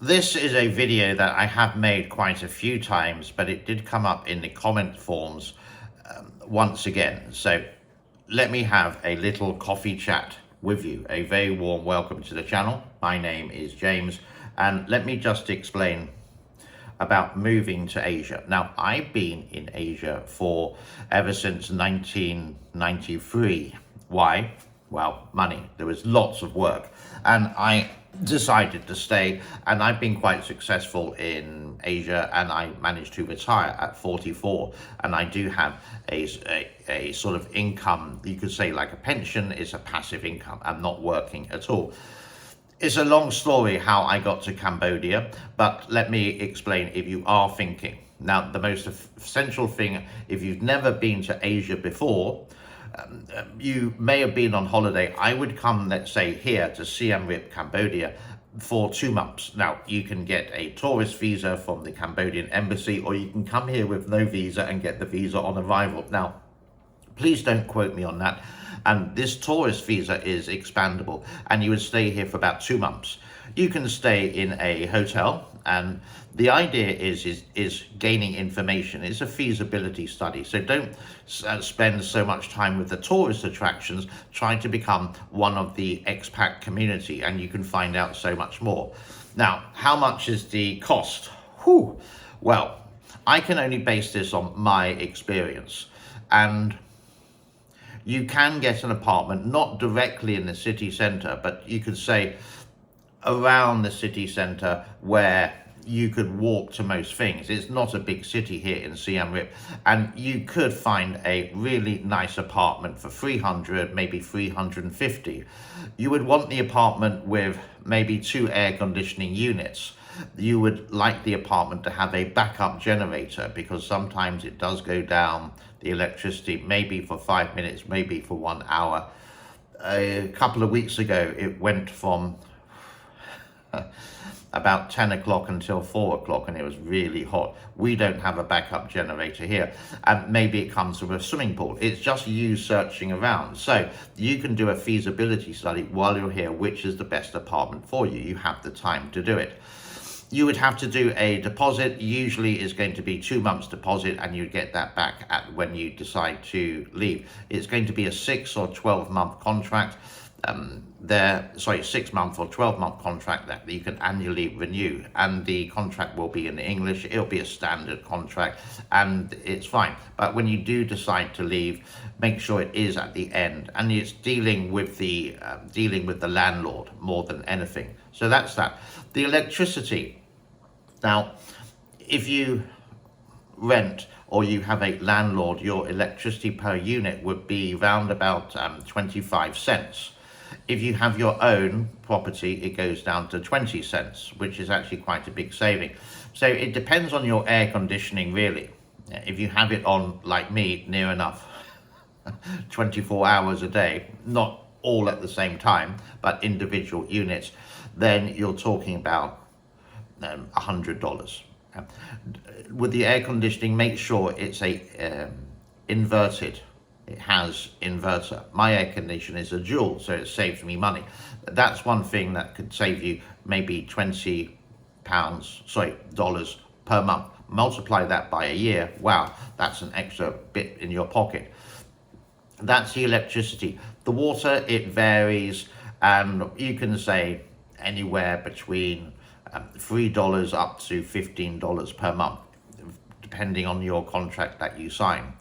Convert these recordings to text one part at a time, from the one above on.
This is a video that I have made quite a few times, but it did come up in the comment forms once again. So let me have a little coffee chat with you. A very warm welcome to the channel. My name is James, and let me just explain about moving to Asia. Now, I've been in Asia for ever since 1993. Why? Well, money. There was lots of work, and I decided to stay, and I've been quite successful in Asia, and I managed to retire at 44, and I do have a sort of income, you could say like a pension. Is a passive income. I'm not working at all. It's a long story how I got to Cambodia, but let me explain if you are thinking. Now, the most essential thing, if you've never been to Asia before, you may have been on holiday. I would come, let's say, here to Siem Reap, Cambodia, for 2 months. Now, you can get a tourist visa from the Cambodian embassy, or you can come here with no visa and get the visa on arrival. Now, please don't quote me on that. And this tourist visa is expandable, and you would stay here for about 2 months. You can stay in a hotel, and the idea is gaining information. It's a feasibility study, so don't spend so much time with the tourist attractions. Try to become one of the expat community, and you can find out so much more. Now, how much is the cost? Whew. Well, I can only base this on my experience, and you can get an apartment, not directly in the city centre, but you could say around the city centre where you could walk to most things. It's not a big city here in Siem Reap, and you could find a really nice apartment for 300, maybe 350. You would want the apartment with maybe 2 air conditioning units. You would like the apartment to have a backup generator, because sometimes it does go down, the electricity, maybe for 5 minutes, maybe for 1 hour. A couple of weeks ago, it went from about 10 o'clock until 4 o'clock, and it was really hot. We don't have a backup generator here, and maybe it comes with a swimming pool. It's just you searching around. So you can do a feasibility study while you're here, which is the best apartment for you. You have the time to do it. You would have to do a deposit. Usually is going to be 2 months deposit, and you get that back when you decide to leave. It's going to be a 6 or 12 month contract. 6 month or 12 month contract that you can annually renew, and the contract will be in English. It'll be a standard contract, and it's fine. But when you do decide to leave, make sure it is at the end, and it's dealing with the landlord more than anything. So that's that. The electricity. Now, if you rent or you have a landlord, your electricity per unit would be round about 25 cents. If you have your own property, it goes down to 20 cents, which is actually quite a big saving. So it depends on your air conditioning, really. If you have it on, like me, near enough 24 hours a day, not all at the same time, but individual units, then you're talking about $100. With the air conditioning, make sure it's a inverted. It has inverter. My air conditioner is a dual, so it saves me money. That's one thing that could save you maybe dollars per month. Multiply that by a year. Wow, that's an extra bit in your pocket. That's the electricity. The water, it varies, and you can say anywhere between $3 up to $15 per month, depending on your contract that you sign.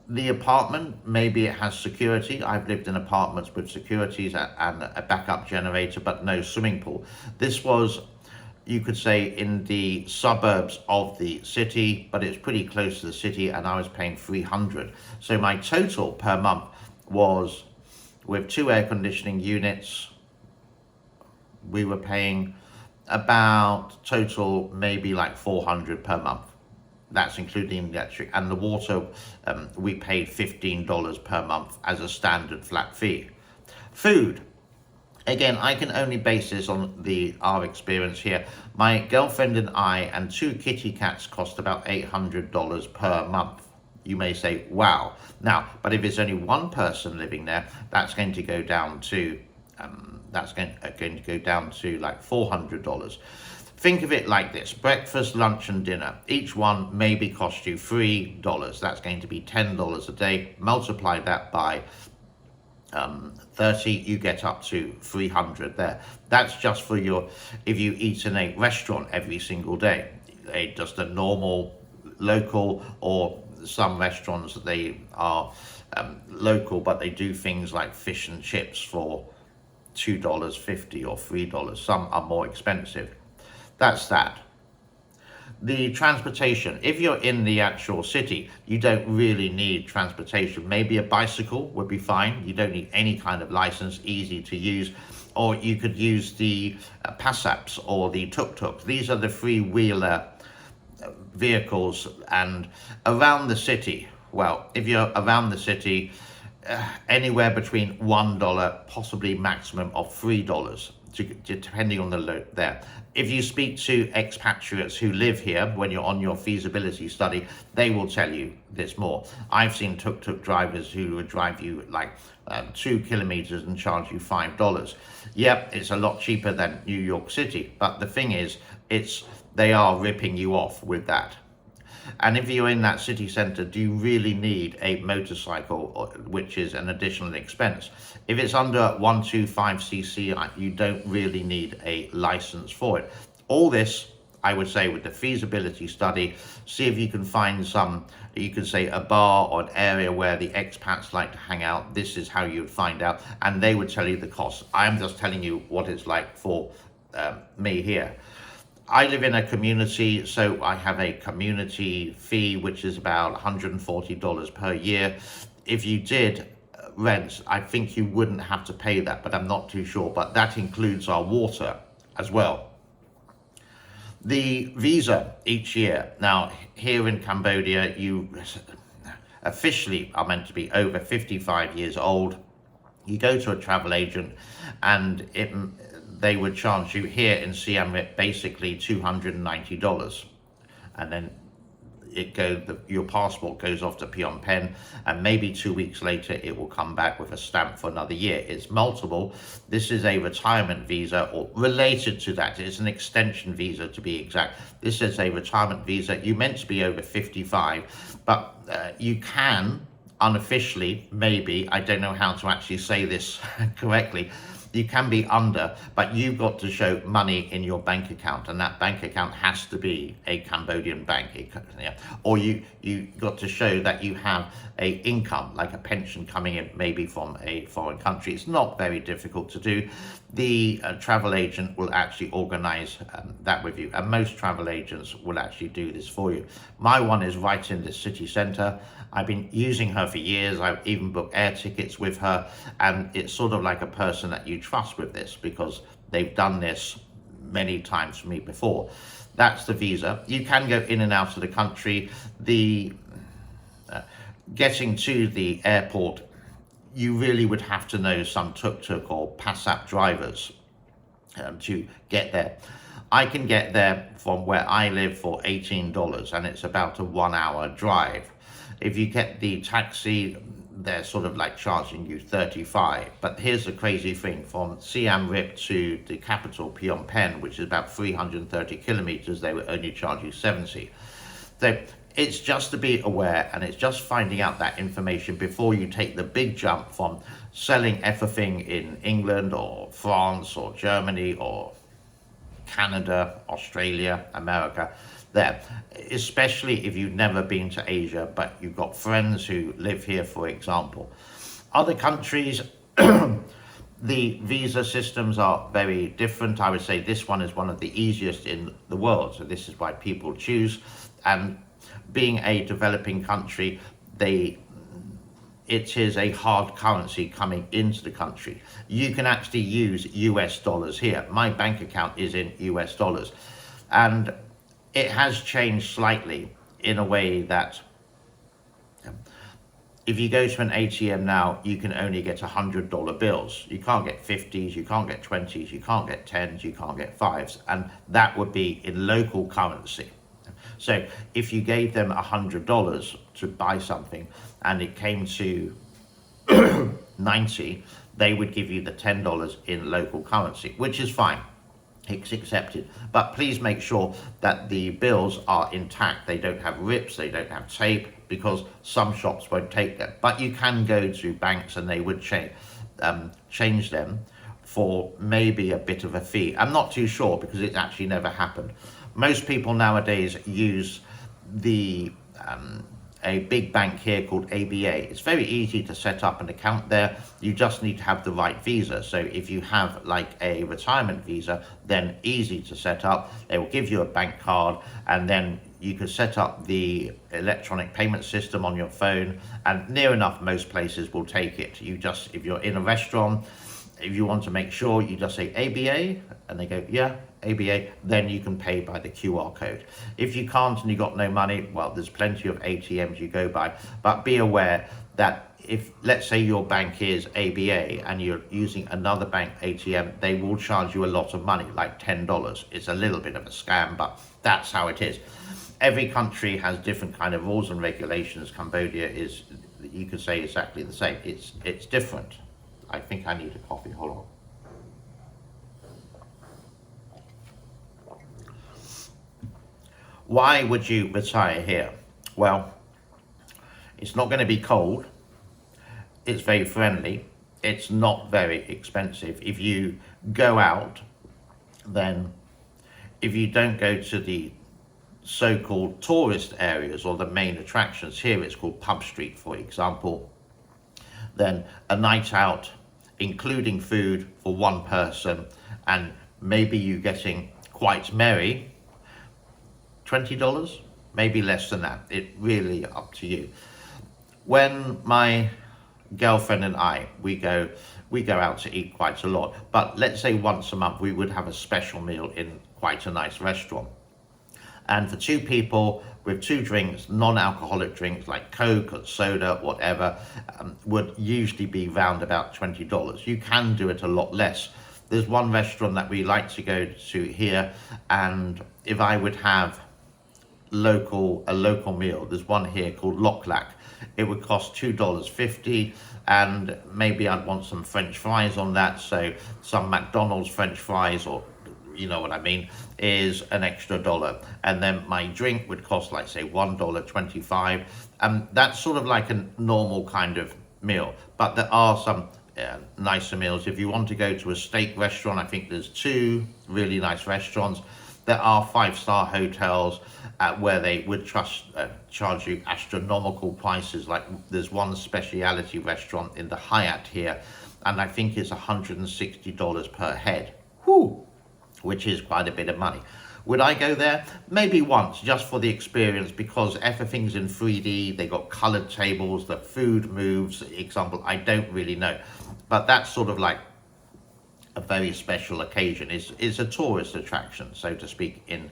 The apartment, maybe it has security. I've lived in apartments with securities and a backup generator, but no swimming pool. This was, you could say, in the suburbs of the city, but it's pretty close to the city, and I was paying 300. So my total per month was, with 2 air conditioning units, we were paying about total maybe like 400 per month. That's including the electric, and the water, we paid $15 per month as a standard flat fee. Food, again, I can only base this on our experience here. My girlfriend and I and 2 kitty cats cost about $800 per month. You may say, wow. Now, but if it's only one person living there, that's going to go down to That's going to go down to like $400. Think of it like this: breakfast, lunch, and dinner. Each one maybe cost you $3. That's going to be $10 a day. Multiply that by 30, you get up to 300 there. That's just for if you eat in a restaurant every single day, just a normal local, or some restaurants, they are local, but they do things like fish and chips for $2.50 or $3. Some are more expensive. That's that. The transportation, if you're in the actual city, you don't really need transportation. Maybe a bicycle would be fine. You don't need any kind of license, easy to use. Or you could use the pasaps or the tuk-tuk. These are the three-wheeler vehicles. And around the city, well, if you're around the city, anywhere between $1, possibly maximum of $3, depending on the load there. If you speak to expatriates who live here, when you're on your feasibility study, they will tell you this more. I've seen tuk-tuk drivers who would drive you like 2 kilometers and charge you $5. Yep, it's a lot cheaper than New York City, but the thing is, they are ripping you off with that. And if you're in that city center, do you really need a motorcycle, which is an additional expense? If it's under 125cc, you don't really need a license for it. All this, I would say, with the feasibility study, see if you can find you could say a bar or an area where the expats like to hang out. This is how you would find out, and they would tell you the cost. I'm just telling you what it's like for me here. I live in a community, so I have a community fee, which is about $140 per year. If you did rent, I think you wouldn't have to pay that, but I'm not too sure. But that includes our water as well. The visa each year. Now, here in Cambodia, you officially are meant to be over 55 years old. You go to a travel agent, and they would charge you here in Siem Reap basically $290, and then your passport goes off to Phnom Penh, and maybe 2 weeks later it will come back with a stamp for another year. It's multiple. This is a retirement visa, or related to that. It's an extension visa, to be exact. This is a retirement visa. You're meant to be over 55, but you can unofficially, maybe, I don't know how to actually say this correctly, you can be under, but you've got to show money in your bank account, and that bank account has to be a Cambodian bank. Or you got to show that you have a income, like a pension coming in maybe from a foreign country. It's not very difficult to do. The travel agent will actually organize that with you, and most travel agents will actually do this for you. My one is right in the city center. I've been using her for years. I've even booked air tickets with her, and it's sort of like a person that you trust with this, because they've done this many times for me before. That's the visa. You can go in and out of the country. The getting to the airport, you really would have to know some tuk-tuk or pasap drivers to get there. I can get there from where I live for $18, and it's about a 1 hour drive. If you get the taxi, they're sort of like charging you 35. But here's the crazy thing: from Siem Reap to the capital, Phnom Penh, which is about 330 kilometers, they will only charge you 70. So it's just to be aware, and it's just finding out that information before you take the big jump from selling everything in England or France or Germany or Canada, Australia, America, there, especially if you've never been to Asia, but you've got friends who live here, for example. Other countries, the visa systems are very different. I would say this one is one of the easiest in the world, so this is why people choose. And being a developing country, it is a hard currency coming into the country. You can actually use US dollars here. My bank account is in US dollars, and it has changed slightly in a way that if you go to an ATM now, you can only get $100 bills. You can't get 50s, you can't get 20s, you can't get 10s, you can't get 5s, and that would be in local currency. So if you gave them $100 to buy something and it came to 90, they would give you the $10 in local currency, which is fine. It's accepted. But please make sure that the bills are intact. They don't have rips, they don't have tape, because some shops won't take them. But you can go to banks and they would change them for maybe a bit of a fee. I'm not too sure because it actually never happened. Most people nowadays use a big bank here called ABA. It's very easy to set up an account there. You just need to have the right visa. So if you have like a retirement visa, then easy to set up. They will give you a bank card, and then you can set up the electronic payment system on your phone, and near enough most places will take it. You just, if you're in a restaurant, if you want to make sure, you just say ABA, and they go, yeah, ABA, then you can pay by the QR code. If you can't and you got no money, well, there's plenty of ATMs you go by, but be aware that if, let's say your bank is ABA and you're using another bank ATM, they will charge you a lot of money, like $10. It's a little bit of a scam, but that's how it is. Every country has different kind of rules and regulations. Cambodia is, you could say, exactly the same. It's different. I think I need a coffee, hold on. Why would you retire here? Well, it's not going to be cold. It's very friendly. It's not very expensive. If you go out, then if you don't go to the so-called tourist areas or the main attractions, here it's called Pub Street, for example, then a night out, including food for one person, and maybe you getting quite merry, $20, maybe less than that. It really up to you. When my girlfriend and I, we go out to eat quite a lot, but let's say once a month we would have a special meal in quite a nice restaurant. And for two people with two drinks, non-alcoholic drinks like Coke or soda, whatever, would usually be round about $20. You can do it a lot less. There's one restaurant that we like to go to here, and if I would have a local meal, there's one here called Lok Lak. It would cost $2.50, and maybe I'd want some French fries on that. So some McDonald's French fries, or you know what I mean, is an extra $1. And then my drink would cost, like, say, $1.25. That's sort of like a normal kind of meal. But there are some nicer meals. If you want to go to a steak restaurant, I think there's two really nice restaurants. There are 5-star hotels where they would charge you astronomical prices. Like there's one specialty restaurant in the Hyatt here, and I think it's $160 per head. Whew! Which is quite a bit of money. Would I go there? Maybe once, just for the experience, because everything's in 3D, they got colored tables, the food moves, example, I don't really know. But that's sort of like a very special occasion. It's a tourist attraction, so to speak, in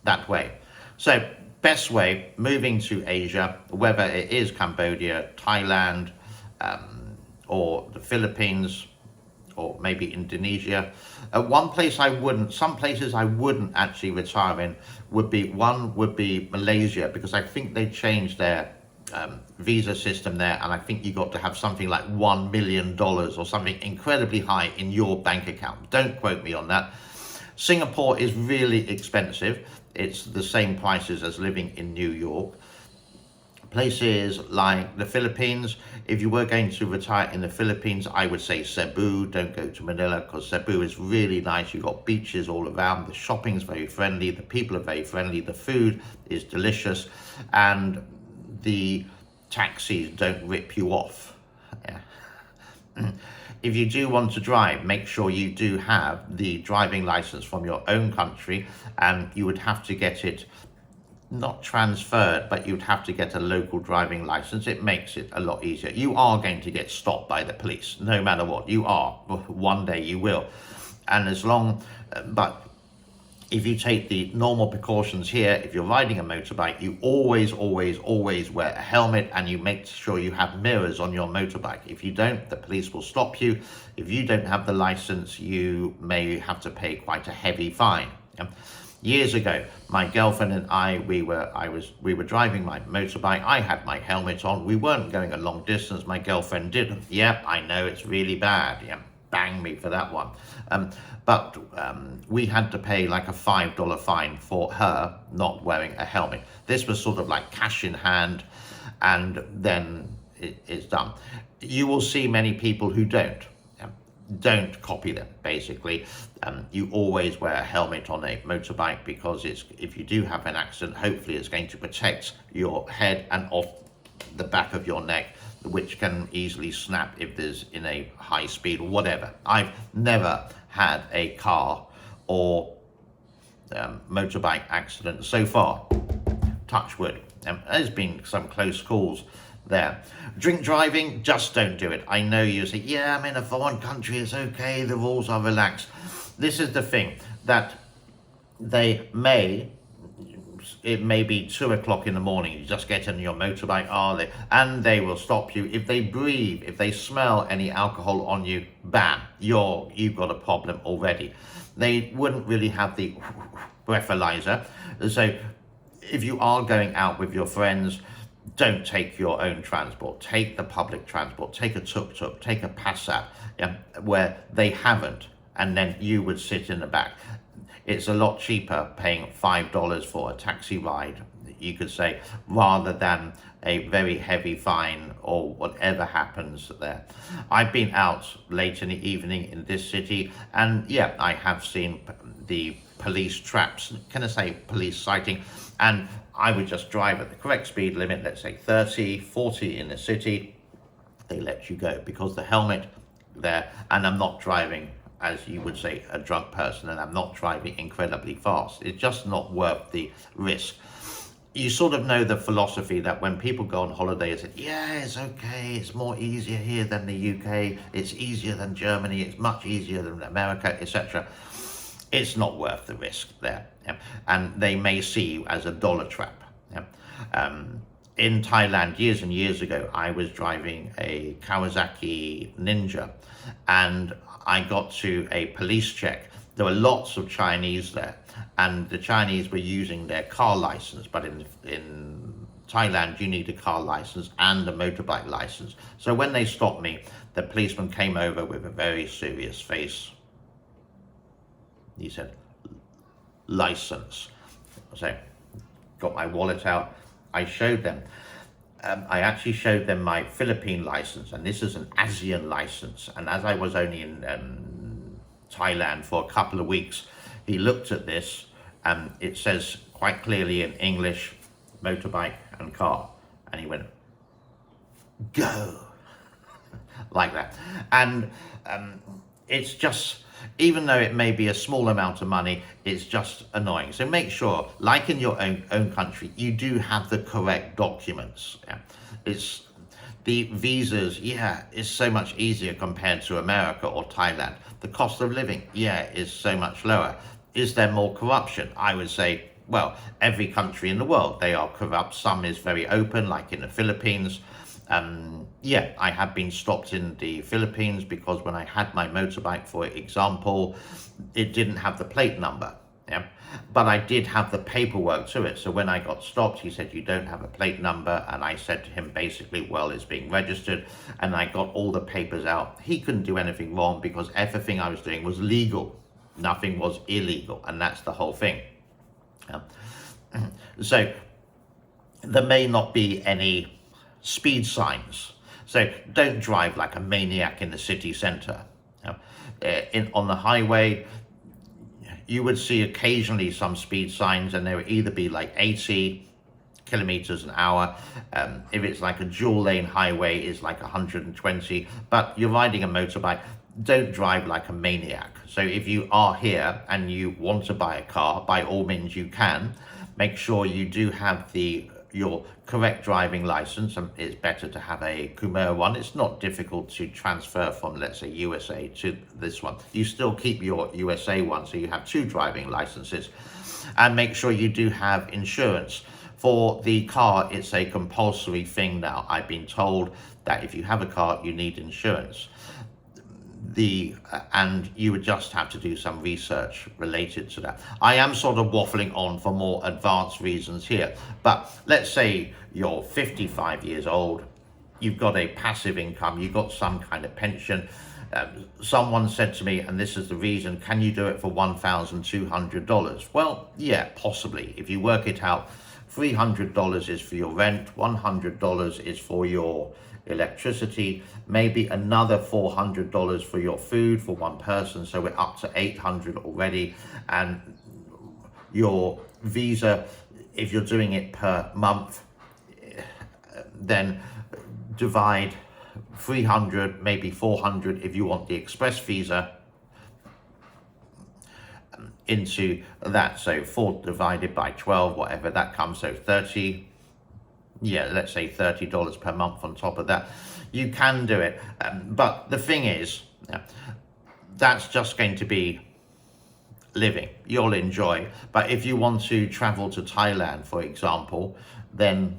that way. So, best way, moving to Asia, whether it is Cambodia, Thailand, or the Philippines, or maybe Indonesia. One place I wouldn't, some places I wouldn't actually retire in would be Malaysia, because I think they changed their visa system there, and I think you got to have something like $1 million or something incredibly high in your bank account. Don't quote me on that. Singapore is really expensive. It's the same prices as living in New York. Places like the Philippines, if you were going to retire in the Philippines, I would say Cebu. Don't go to Manila, because Cebu is really nice. You've got beaches all around. The shopping's very friendly. The people are very friendly. The food is delicious. And the taxis don't rip you off. Yeah. If you do want to drive, make sure you do have the driving license from your own country, and you would have to get it not transferred, but you'd have to get a local driving license. It makes it a lot easier. You are going to get stopped by the police, no matter what. You are. One day you will. And as long, but if you take the normal precautions here, if you're riding a motorbike, you always wear a helmet, and you make sure you have mirrors on your motorbike. If you don't, the police will stop you. If you don't have the license, you may have to pay quite a heavy fine. Years ago, my girlfriend and we were driving my motorbike. I had my helmet on. We weren't going a long distance. My girlfriend didn't. Yep, I know it's really bad. Yeah, bang me for that one. But we had to pay like a $5 fine for her not wearing a helmet. This was sort of like cash in hand, and then it's done. You will see many people who don't. Don't copy them, basically. You always wear a helmet on a motorbike, because if you do have an accident, hopefully it's going to protect your head and off the back of your neck, which can easily snap if there's in a high speed or whatever. I've never had a car or motorbike accident so far, touch wood. There's been some close calls there. Drink driving, just don't do it. I know you say, yeah, I'm in a foreign country, it's okay, the rules are relaxed. This is the thing, that it may be 2 o'clock in the morning, you just get on your motorbike, and they will stop you. If they breathe, if they smell any alcohol on you, bam, you've got a problem already. They wouldn't really have the breathalyzer. So if you are going out with your friends, don't take your own transport. Take the public transport. Take a tuk-tuk. Take a Passat, where they haven't, and then you would sit in the back. It's a lot cheaper paying $5 for a taxi ride, you could say, rather than a very heavy fine or whatever happens there. I've been out late in the evening in this city, and yeah, I have seen the police traps, can I say police sighting, and I would just drive at the correct speed limit, let's say 30, 40 in the city. They let you go because the helmet there, and I'm not driving, as you would say, a drunk person, and I'm not driving incredibly fast. It's just not worth the risk. You sort of know the philosophy that when people go on holiday, they say, yeah, it's okay, it's more easier here than the UK, it's easier than Germany, it's much easier than America, etc. It's not worth the risk there. And they may see you as a dollar trap. In Thailand, years and years ago, I was driving a Kawasaki Ninja, and I got to a police check. There were lots of Chinese there, and the Chinese were using their car license, but in Thailand, you need a car license and a motorbike license. So when they stopped me, the policeman came over with a very serious face. He said, license. So, got my wallet out. I showed them. I actually showed them my Philippine license, and this is an ASEAN license. And as I was only in Thailand for a couple of weeks, he looked at this, and it says quite clearly in English, motorbike and car. And he went, go, like that. And it's just, even though it may be a small amount of money, it's just annoying. So make sure, like in your own country, you do have the correct documents. It's the visas, it's so much easier compared to America or Thailand. The cost of living, is so much lower. Is there more corruption? I would say, well, every country in the world, they are corrupt. Some is very open, like in the Philippines. I have been stopped in the Philippines because when I had my motorbike, for example, it didn't have the plate number. But I did have the paperwork to it. So when I got stopped, he said, you don't have a plate number. And I said to him, basically, well, it's being registered. And I got all the papers out. He couldn't do anything wrong because everything I was doing was legal. Nothing was illegal. And that's the whole thing. So there may not be any speed signs. So don't drive like a maniac in the city centre. On the highway, you would see occasionally some speed signs, and they would either be like 80 kilometers an hour. If it's like a dual lane highway, it's like 120. But you're riding a motorbike, don't drive like a maniac. So if you are here and you want to buy a car, by all means you can. Make sure you do have your correct driving license, and it's better to have a Khmer one. It's not difficult to transfer from, let's say, USA to this one. You still keep your USA one, so you have two driving licenses. And make sure you do have insurance. For the car, it's a compulsory thing now. I've been told that if you have a car, you need insurance. and you would just have to do some research related to that. I am sort of waffling on for more advanced reasons here, but let's say you're 55 years old, you've got a passive income, you've got some kind of pension. Someone said to me, and this is the reason, can you do it for $1,200? Well, yeah, possibly. If you work it out, $300 is for your rent, $100 is for your electricity, maybe another $400 for your food for one person, so we're up to $800 already. And your visa, if you're doing it per month, then divide 300, maybe 400 if you want the express visa into that. So 4 divided by 12, whatever that comes, so 30, yeah, let's say $30 per month on top of that. You can do it, but the thing is, that's just going to be living. You'll enjoy. But if you want to travel to Thailand, for example, then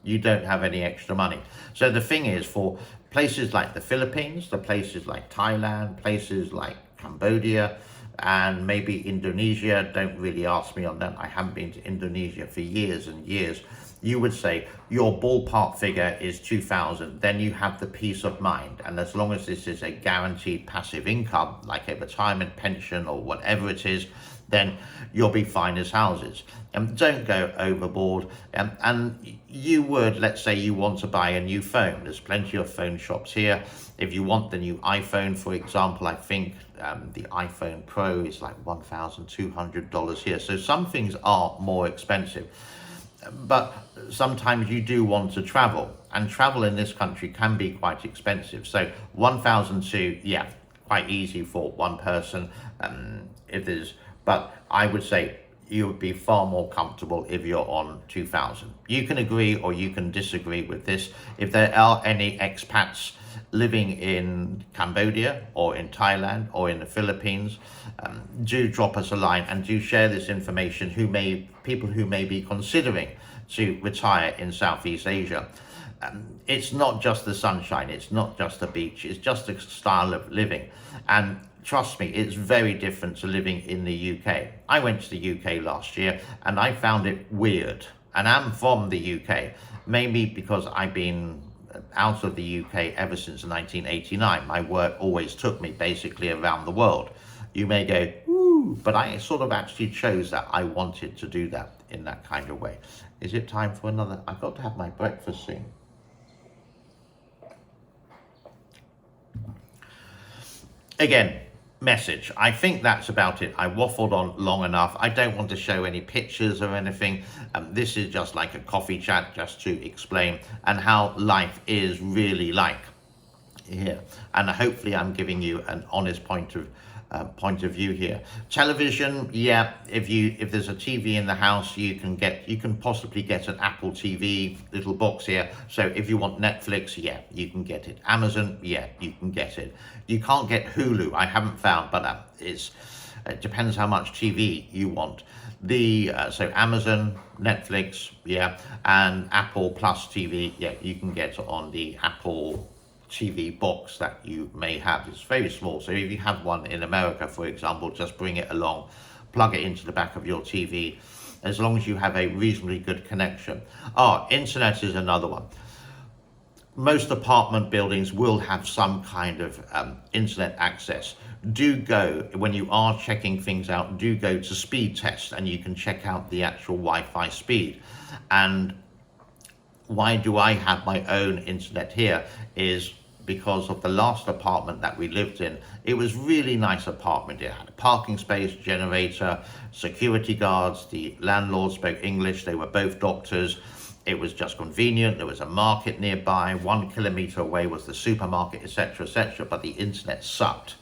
you don't have any extra money. So the thing is, for places like the Philippines, the places like Thailand, places like Cambodia, and maybe Indonesia, don't really ask me on that, I haven't been to Indonesia for years and years, you would say your ballpark figure is 2,000, then you have the peace of mind. And as long as this is a guaranteed passive income, like a retirement pension or whatever it is, then you'll be fine as houses. Don't go overboard. And you would, let's say you want to buy a new phone. There's plenty of phone shops here. If you want the new iPhone, for example, I think the iPhone Pro is like $1,200 here. So some things are more expensive. But sometimes you do want to travel, and travel in this country can be quite expensive. So 1,002, yeah, quite easy for one person. If there's, but I would say you would be far more comfortable if you're on 2,000. You can agree or you can disagree with this. If there are any expats living in Cambodia or in Thailand or in the Philippines, do drop us a line and do share this information, people who may be considering to retire in Southeast Asia. It's not just the sunshine, it's not just the beach, it's just a style of living. And trust me, it's very different to living in the UK. I went to the UK last year and I found it weird. And I'm from the UK, maybe because I've been out of the UK ever since 1989. My work always took me basically around the world. You may go, ooh, but I sort of actually chose that. I wanted to do that in that kind of way. Is it time for another? I've got to have my breakfast soon. Again, message. I think that's about it. I waffled on long enough. I don't want to show any pictures or anything. This is just like a coffee chat, just to explain and how life is really like here. And hopefully I'm giving you an honest point of view here. Television, yeah, if there's a TV in the house, you can possibly get an Apple TV little box here. So if you want Netflix, yeah, you can get it. Amazon, yeah, you can get it. You can't get Hulu, I haven't found, but it depends how much TV you want. So Amazon, Netflix, yeah, and Apple Plus TV, yeah, you can get on the Apple TV box that you may have. It's very small, so if you have one in America, for example, just bring it along, plug it into the back of your TV, as long as you have a reasonably good connection. Internet is another one. Most apartment buildings will have some kind of internet access. Do go, when you are checking things out, do go to speed test and you can check out the actual Wi-Fi speed. And why do I have my own internet here is because of the last apartment that we lived in. It was really nice apartment. It had a parking space, generator, security guards. The landlord spoke English. They were both doctors. It was just convenient. There was a market nearby. 1 kilometer away was the supermarket, etc., etc. But the internet sucked.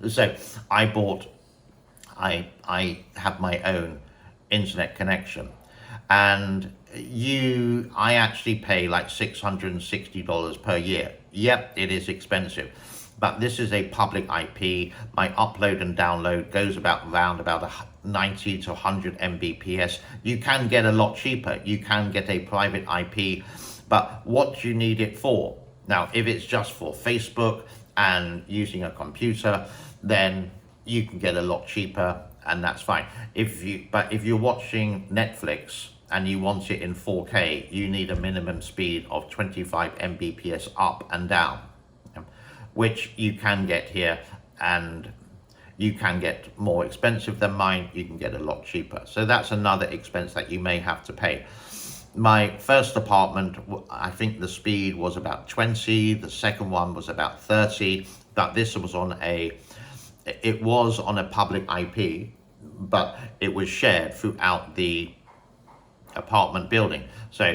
So I have my own internet connection. And I actually pay like $660 per year. Yep, it is expensive, but this is a public IP. My upload and download goes around about 90 to 100 Mbps. You can get a lot cheaper. You can get a private IP, but what do you need it for? Now, if it's just for Facebook and using a computer, then you can get a lot cheaper, and that's fine. But if you're watching Netflix and you want it in 4K, you need a minimum speed of 25 Mbps up and down, which you can get here, and you can get more expensive than mine, you can get a lot cheaper. So that's another expense that you may have to pay. My first apartment, I think the speed was about 20, the second one was about 30, but this was on a public IP, but it was shared throughout the apartment building. So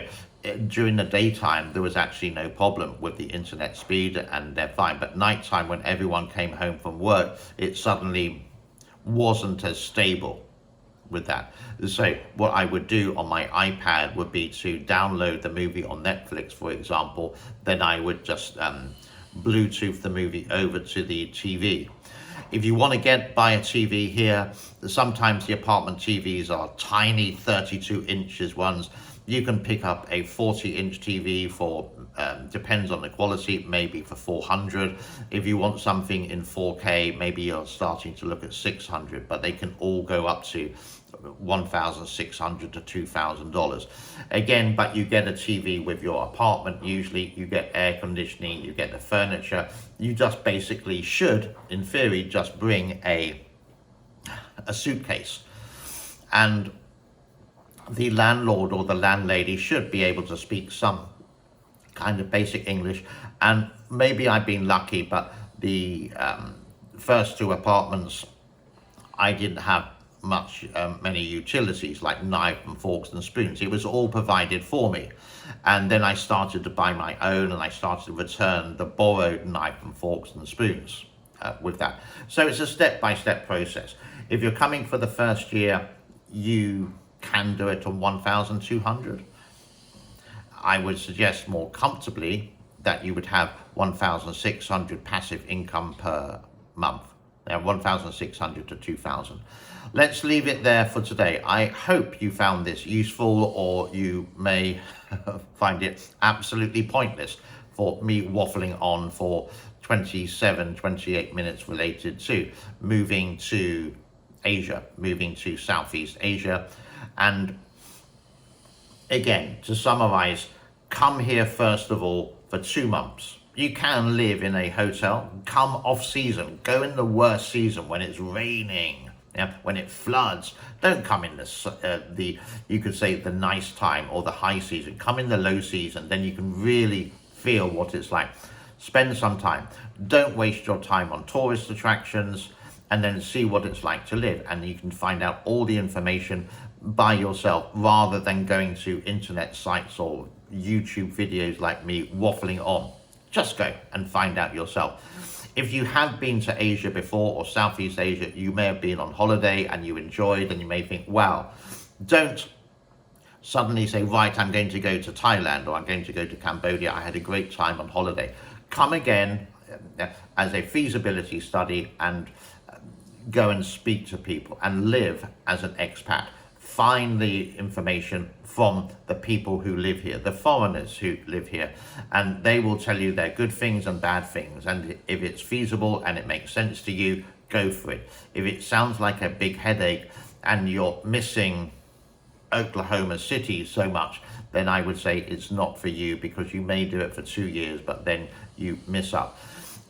during the daytime, there was actually no problem with the internet speed, and they're fine. But nighttime, when everyone came home from work, it suddenly wasn't as stable with that. So what I would do on my iPad would be to download the movie on Netflix, for example. Then I would just Bluetooth the movie over to the TV. If you want to buy a TV here, sometimes the apartment TVs are tiny 32 inches ones. You can pick up a 40-inch TV for, depends on the quality, maybe for 400. If you want something in 4K, maybe you're starting to look at 600, but they can all go up to $1,600 to $2,000. Again, but you get a TV with your apartment. Usually you get air conditioning, you get the furniture. You just basically should, in theory, just bring a suitcase. And the landlord or the landlady should be able to speak some kind of basic English. And maybe I've been lucky, but the first two apartments, I didn't have many utilities like knife and forks and spoons. It was all provided for me. And then I started to buy my own, and I started to return the borrowed knife and forks and spoons with that. So it's a step-by-step process. If you're coming for the first year, you can do it on 1,200. I would suggest more comfortably that you would have 1,600 passive income per month. 1,600 to 2,000. Let's leave it there for today. I hope you found this useful, or you may find it absolutely pointless for me waffling on for 28 minutes related to moving to Asia, moving to Southeast Asia. And again, to summarize, come here first of all for 2 months. You can live in a hotel, come off season, go in the worst season when it's raining, when it floods. Don't come in you could say the nice time or the high season. Come in the low season, then you can really feel what it's like. Spend some time. Don't waste your time on tourist attractions, and then see what it's like to live. And you can find out all the information by yourself, rather than going to internet sites or YouTube videos like me waffling on. Just go and find out yourself. If you have been to Asia before, or Southeast Asia, you may have been on holiday and you enjoyed, and you may think, wow. Don't suddenly say, right, I'm going to go to Thailand, or I'm going to go to Cambodia. I had a great time on holiday. Come again as a feasibility study, and go and speak to people and live as an expat. Find the information from the people who live here, the foreigners who live here, and they will tell you their good things and bad things. And if it's feasible and it makes sense to you, go for it. If it sounds like a big headache and you're missing Oklahoma City so much, then I would say it's not for you, because you may do it for 2 years, but then you miss up.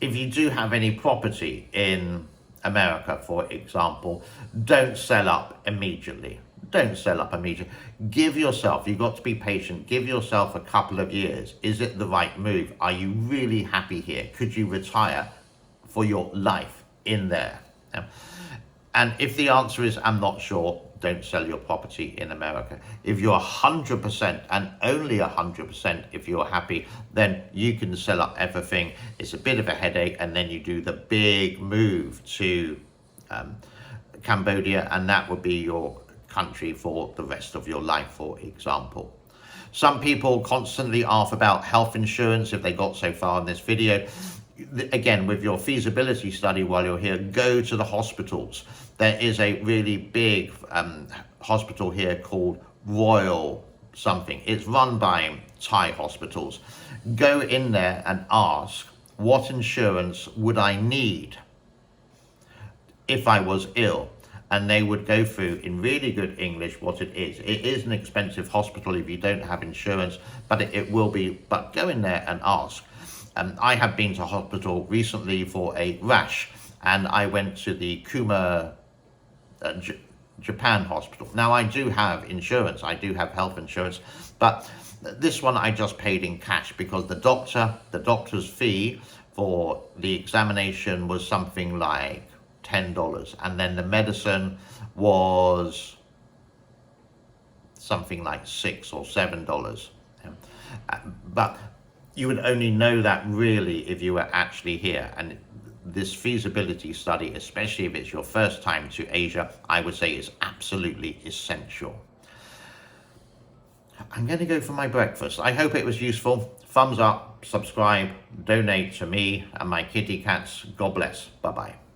If you do have any property in America, for example, don't sell up immediately. Don't sell up immediately. Give yourself, you've got to be patient, give yourself a couple of years. Is it the right move? Are you really happy here? Could you retire for your life in there? And if the answer is, I'm not sure, don't sell your property in America. If you're 100%, and only 100% if you're happy, then you can sell up everything. It's a bit of a headache, and then you do the big move to Cambodia, and that would be your country for the rest of your life, for example. Some people constantly ask about health insurance if they got so far in this video. Again, with your feasibility study while you're here, go to the hospitals. There is a really big hospital here called Royal something. It's run by Thai hospitals. Go in there and ask, what insurance would I need if I was ill? And they would go through in really good English what it is. It is an expensive hospital if you don't have insurance, but it will be, but go in there and ask. I have been to hospital recently for a rash, and I went to the Kuma Japan hospital. Now I do have insurance, I do have health insurance, but this one I just paid in cash because the doctor's fee for the examination was something like $10, and then the medicine was something like $6 or $7. But you would only know that really if you were actually here. And this feasibility study, especially if it's your first time to Asia, I would say is absolutely essential. I'm going to go for my breakfast. I hope it was useful. Thumbs up, subscribe, donate to me and my kitty cats. God bless. Bye-bye.